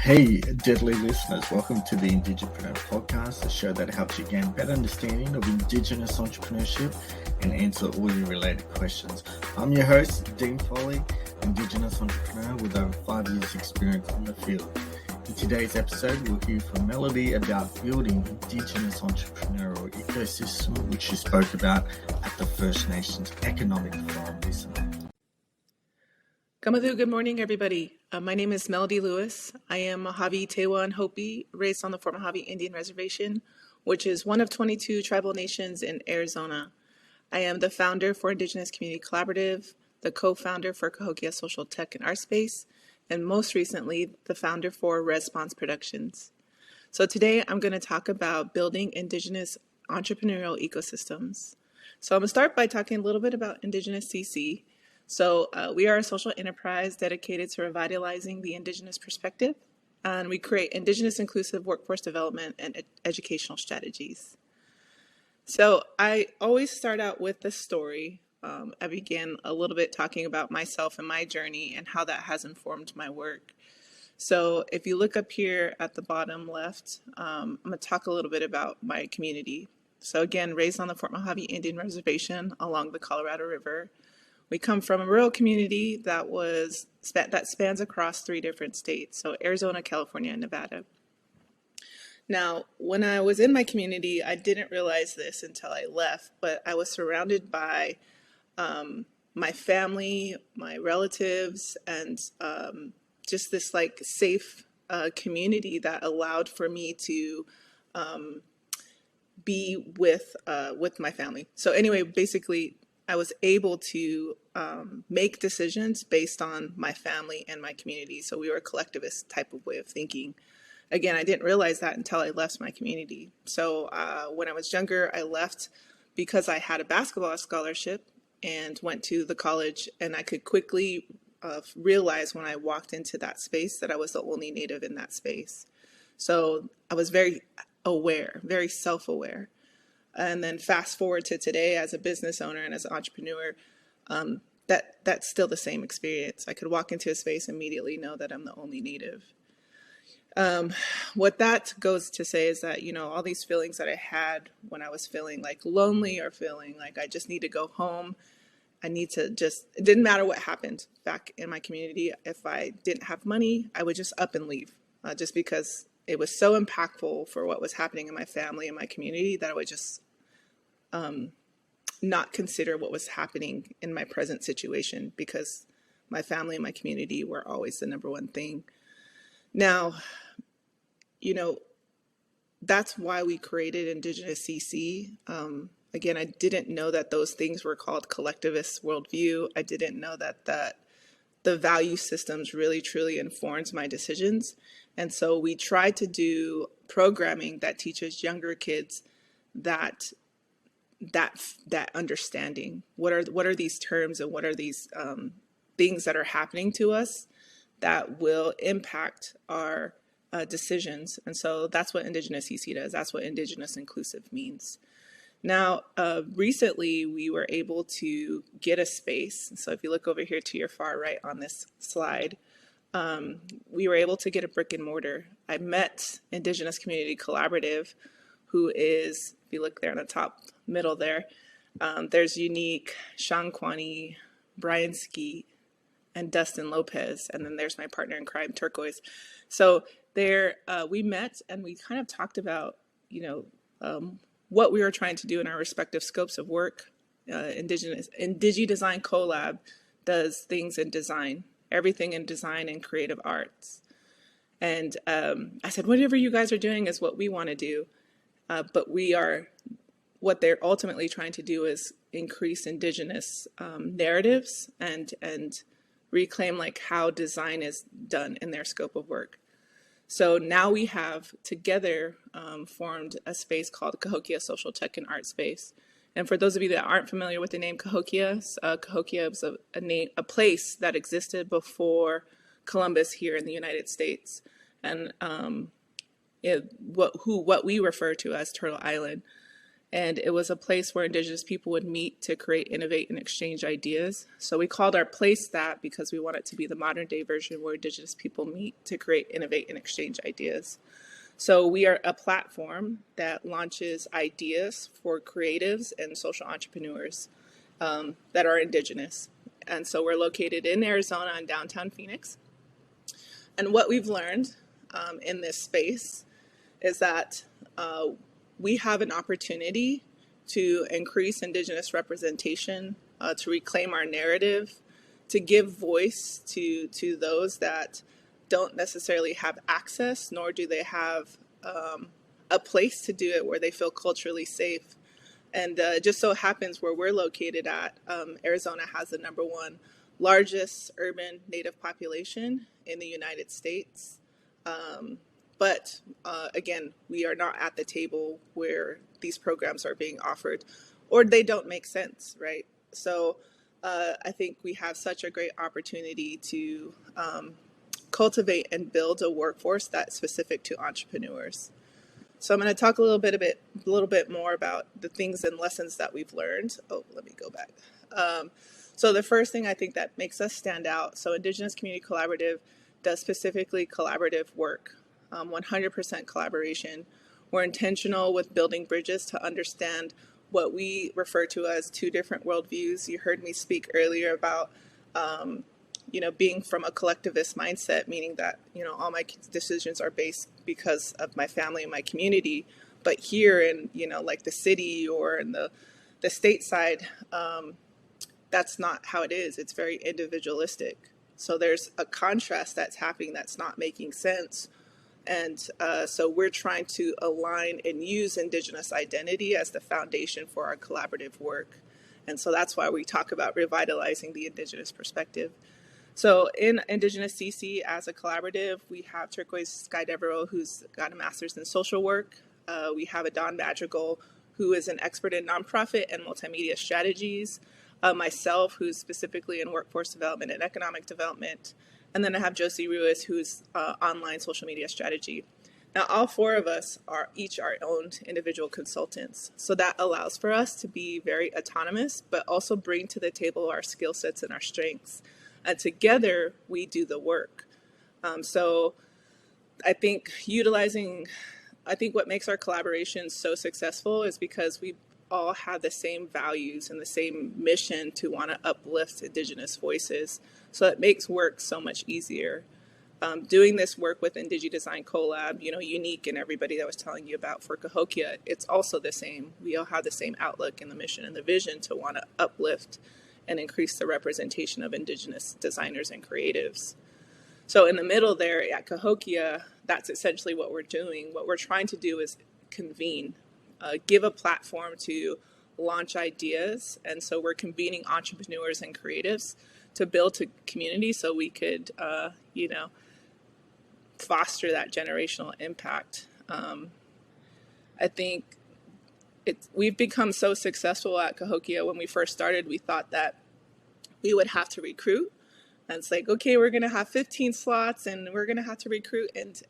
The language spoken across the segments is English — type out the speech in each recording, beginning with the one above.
Hey, deadly listeners, welcome to the Entrepreneurial podcast, a show that helps you gain better understanding of Indigenous entrepreneurship and answer all your related questions. I'm your host, Dean Foley, Indigenous entrepreneur with over 5 years experience in the field. In today's episode, we'll hear from Melody about building Indigenous entrepreneurial ecosystem, which she spoke about at the First Nations Economic Forum recently. Kamathu, good morning, everybody. My name is Melody Lewis. I am Mohave Tewa and Hopi, raised on the Fort Mojave Indian Reservation, which is one of 22 tribal nations in Arizona. I am the founder for Indigenous Community Collaborative, the co-founder for Cahokia Social Tech and Art Space, and most recently, the founder for Response Productions. So today, I'm going to talk about building Indigenous entrepreneurial ecosystems. So I'm going to start by talking a little bit about Indigenous CC. So we are a social enterprise dedicated to revitalizing the Indigenous perspective, and we create Indigenous inclusive workforce development and educational strategies. So I always start out with the story. I began a little bit talking about myself and my journey and how that has informed my work. So if you look up here at the bottom left, I'm going to talk a little bit about my community. So again, raised on the Fort Mojave Indian Reservation along the Colorado River. We come from a rural community that spans across 3 different states, so Arizona, California, and Nevada. Now, when I was in my community, I didn't realize this until I left, but I was surrounded by my family, my relatives, and just this like safe community that allowed for me to be with my family. So anyway, basically, I was able to make decisions based on my family and my community. So we were a collectivist type of way of thinking. Again, I didn't realize that until I left my community. So when I was younger, I left because I had a basketball scholarship and went to the college, and I could quickly realize when I walked into that space that I was the only Native in that space. So I was very aware, very self-aware. And then fast forward to today as a business owner and as an entrepreneur, that's still the same experience. I could walk into a space and immediately know that I'm the only Native. What that goes to say is that, all these feelings that I had when I was feeling like lonely or feeling like I just need to go home, it didn't matter what happened back in my community. If I didn't have money, I would just up and leave, just because it was so impactful for what was happening in my family and my community that I would just not consider what was happening in my present situation, because my family and my community were always the number one thing. Now, that's why we created Indigenous CC. Again, I didn't know that those things were called collectivist worldview. I didn't know that the value systems really truly informs my decisions. And so we try to do programming that teaches younger kids that understanding. What are these terms, and what are these things that are happening to us that will impact our decisions? And so that's what Indigenous CC does. That's what Indigenous inclusive means. Now, recently we were able to get a space. So if you look over here to your far right on this slide, we were able to get a brick and mortar. I met Indigenous Community Collaborative, who is, if you look there on the top middle there, there's Unique, Sean Kwani, Brian Skeet, and Dustin Lopez. And then there's my partner in crime, Turquoise. So there we met and we kind of talked about, what we were trying to do in our respective scopes of work. Indigi Design Collab does things in design, everything in design and creative arts. And I said, whatever you guys are doing is what we want to do. But what they're ultimately trying to do is increase Indigenous narratives and reclaim like how design is done in their scope of work. So now we have together formed a space called Cahokia Social Tech and Art Space. And for those of you that aren't familiar with the name Cahokia, Cahokia was a place that existed before Columbus here in the United States. And what we refer to as Turtle Island. And it was a place where Indigenous people would meet to create, innovate, and exchange ideas. So we called our place that because we want it to be the modern day version where Indigenous people meet to create, innovate, and exchange ideas. So we are a platform that launches ideas for creatives and social entrepreneurs that are Indigenous. And so we're located in Arizona in downtown Phoenix. And what we've learned in this space is that we have an opportunity to increase Indigenous representation, to reclaim our narrative, to give voice to those that don't necessarily have access, nor do they have a place to do it where they feel culturally safe. And just so happens where we're located at, Arizona has the #1 largest urban Native population in the United States. But again, we are not at the table where these programs are being offered, or they don't make sense, right? So I think we have such a great opportunity to cultivate and build a workforce that's specific to entrepreneurs. So I'm going to talk a little bit more about the things and lessons that we've learned. Oh, let me go back. So the first thing I think that makes us stand out, so Indigenous Community Collaborative does specifically collaborative work, 100% collaboration. We're intentional with building bridges to understand what we refer to as two different worldviews. You heard me speak earlier about being from a collectivist mindset, meaning that, all my decisions are based because of my family and my community. But here in, like the city or in the state side, that's not how it is. It's very individualistic. So there's a contrast that's happening that's not making sense. And so we're trying to align and use Indigenous identity as the foundation for our collaborative work. And so that's why we talk about revitalizing the Indigenous perspective. So in Indigenous CC as a collaborative, we have Turquoise Sky Devereaux, who's got a master's in social work. We have Adon Madrigal, who is an expert in nonprofit and multimedia strategies. Myself, who's specifically in workforce development and economic development. And then I have Josie Ruiz, who's online social media strategy. Now, all four of us are each our own individual consultants. So that allows for us to be very autonomous, but also bring to the table our skill sets and our strengths. And together, we do the work. So I think what makes our collaboration so successful is because we all have the same values and the same mission to want to uplift Indigenous voices. So it makes work so much easier. Doing this work with Design Collab, Unique and everybody that was telling you about for Cahokia, it's also the same. We all have the same outlook and the mission and the vision to want to uplift and increase the representation of Indigenous designers and creatives. So in the middle there at Cahokia, that's essentially what we're doing. What we're trying to do is convene, give a platform to launch ideas. And so we're convening entrepreneurs and creatives to build a community so we could, foster that generational impact. I think we've become so successful at Cahokia. When we first started, we thought that we would have to recruit. And it's like, okay, we're going to have 15 slots and we're going to have to recruit and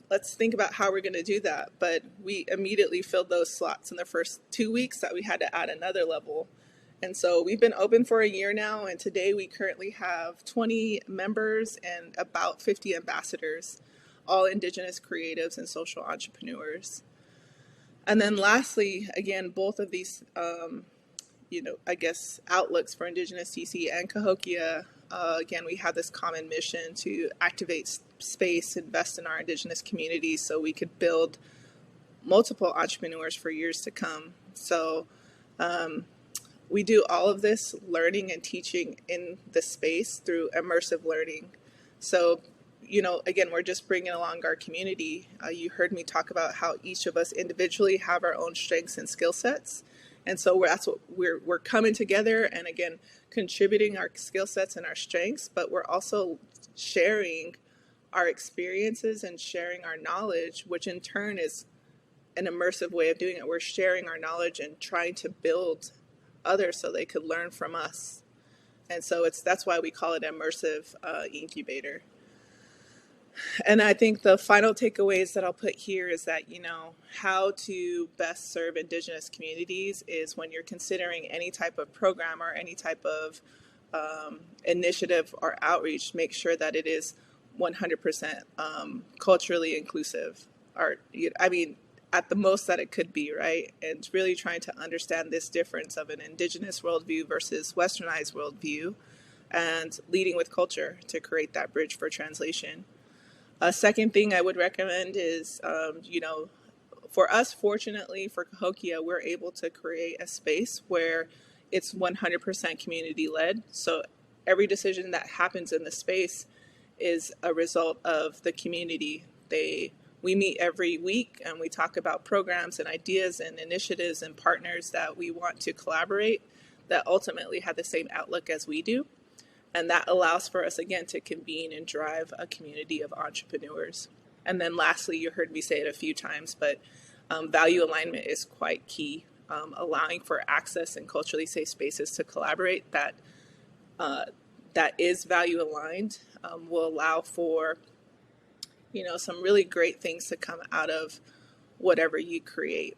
let's think about how we're going to do that. But we immediately filled those slots in the first 2 weeks that we had to add another level. And so we've been open for a year now. And today we currently have 20 members and about 50 ambassadors, all Indigenous creatives and social entrepreneurs. And then lastly, again, both of these, outlooks for Indigenous CC and Cahokia, again, we have this common mission to activate space, invest in our Indigenous communities so we could build multiple entrepreneurs for years to come. So we do all of this learning and teaching in the space through immersive learning. So, again, we're just bringing along our community. You heard me talk about how each of us individually have our own strengths and skill sets. And so that's what we're coming together and, again, contributing our skill sets and our strengths, but we're also sharing our experiences and sharing our knowledge, which in turn is an immersive way of doing it. We're sharing our knowledge and trying to build others so they could learn from us. And so that's why we call it immersive incubator. And I think the final takeaways that I'll put here is that, how to best serve Indigenous communities is when you're considering any type of program or any type of initiative or outreach, make sure that it is 100% culturally inclusive. Or, I mean, at the most that it could be, right? And really trying to understand this difference of an Indigenous worldview versus Westernized worldview, and leading with culture to create that bridge for translation. A second thing I would recommend is, for us, fortunately for Cahokia, we're able to create a space where it's 100% community led. So every decision that happens in the space is a result of the community. We meet every week and we talk about programs and ideas and initiatives and partners that we want to collaborate that ultimately have the same outlook as we do. And that allows for us, again, to convene and drive a community of entrepreneurs. And then lastly, you heard me say it a few times, but value alignment is quite key. Allowing for access and culturally safe spaces to collaborate that is value aligned will allow for, some really great things to come out of whatever you create.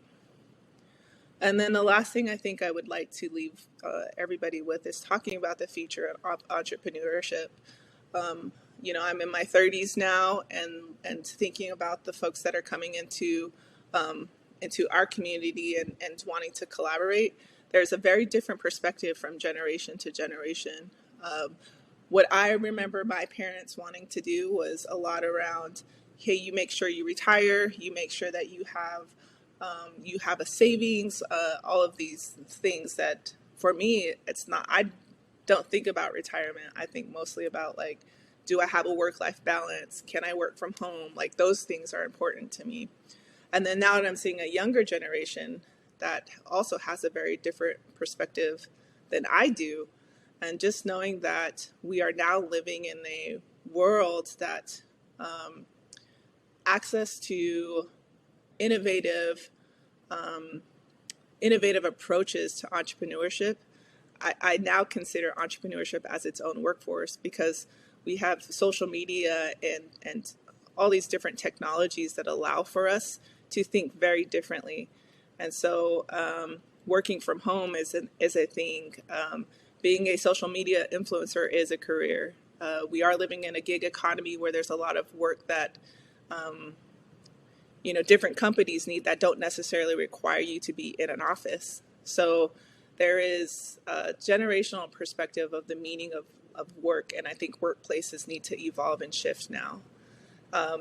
And then the last thing I think I would like to leave everybody with is talking about the future of entrepreneurship. I'm in my 30s now, and thinking about the folks that are coming into our community and wanting to collaborate. There's a very different perspective from generation to generation. What I remember my parents wanting to do was a lot around, hey, you make sure you retire, you make sure that you have a savings, all of these things that for me, it's not, I don't think about retirement. I think mostly about like, do I have a work-life balance? Can I work from home? Like those things are important to me. And then now that I'm seeing a younger generation that also has a very different perspective than I do, and just knowing that we are now living in a world that access to innovative approaches to entrepreneurship. I now consider entrepreneurship as its own workforce, because we have social media and all these different technologies that allow for us to think very differently. And so working from home is a thing. Being a social media influencer is a career. We are living in a gig economy where there's a lot of work that different companies need that don't necessarily require you to be in an office. So there is a generational perspective of the meaning of work, and I think workplaces need to evolve and shift now.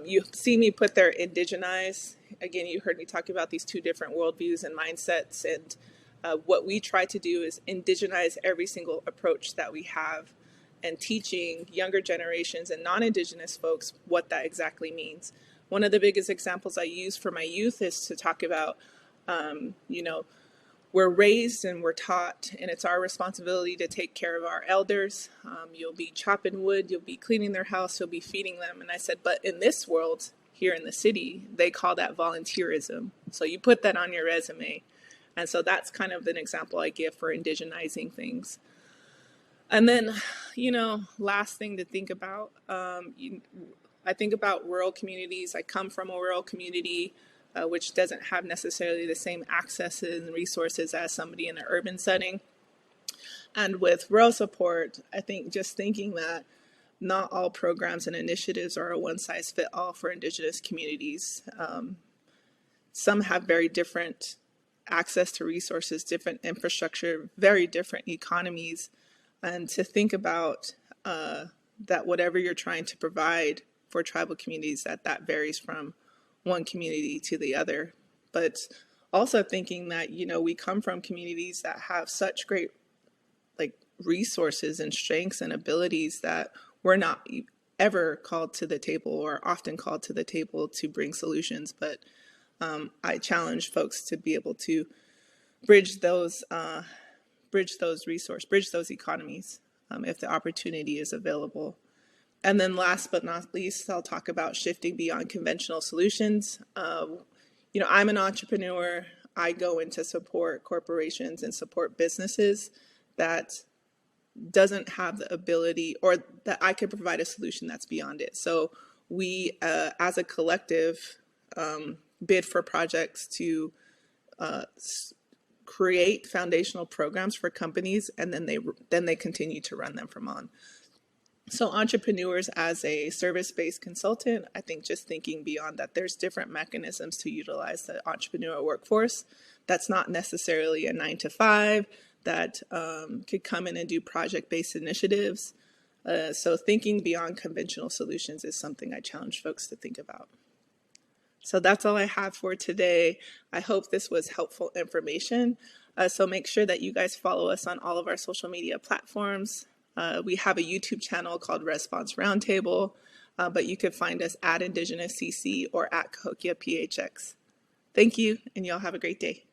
You see me put there indigenize. Again, you heard me talk about these two different worldviews and mindsets, and what we try to do is indigenize every single approach that we have, and teaching younger generations and non-Indigenous folks what that exactly means. One of the biggest examples I use for my youth is to talk about, we're raised and we're taught, and it's our responsibility to take care of our elders. You'll be chopping wood, you'll be cleaning their house, you'll be feeding them. And I said, but in this world, here in the city, they call that volunteerism. So you put that on your resume. And so that's kind of an example I give for indigenizing things. And then, last thing to think about, I think about rural communities. I come from a rural community, which doesn't have necessarily the same accesses and resources as somebody in an urban setting. And with rural support, I think just thinking that not all programs and initiatives are a one-size-fits-all for Indigenous communities. Some have very different access to resources, different infrastructure, very different economies. And to think about that whatever you're trying to provide for tribal communities, that varies from one community to the other. But also thinking that, we come from communities that have such great resources and strengths and abilities that we're not ever called to the table, or often called to the table to bring solutions. But I challenge folks to be able to bridge those resources, bridge those economies if the opportunity is available. And then last but not least, I'll talk about shifting beyond conventional solutions. I'm an entrepreneur. I go in to support corporations and support businesses that doesn't have the ability, or that I could provide a solution that's beyond it. So we, as a collective, bid for projects to create foundational programs for companies, and then they continue to run them from on. So entrepreneurs as a service-based consultant, I think just thinking beyond that, there's different mechanisms to utilize the entrepreneurial workforce. That's not necessarily a 9 to 5 that could come in and do project-based initiatives. So thinking beyond conventional solutions is something I challenge folks to think about. So that's all I have for today. I hope this was helpful information. So make sure that you guys follow us on all of our social media platforms. We have a YouTube channel called Response Roundtable, but you can find us at Indigenous CC or at Cahokia PHX. Thank you, and y'all have a great day.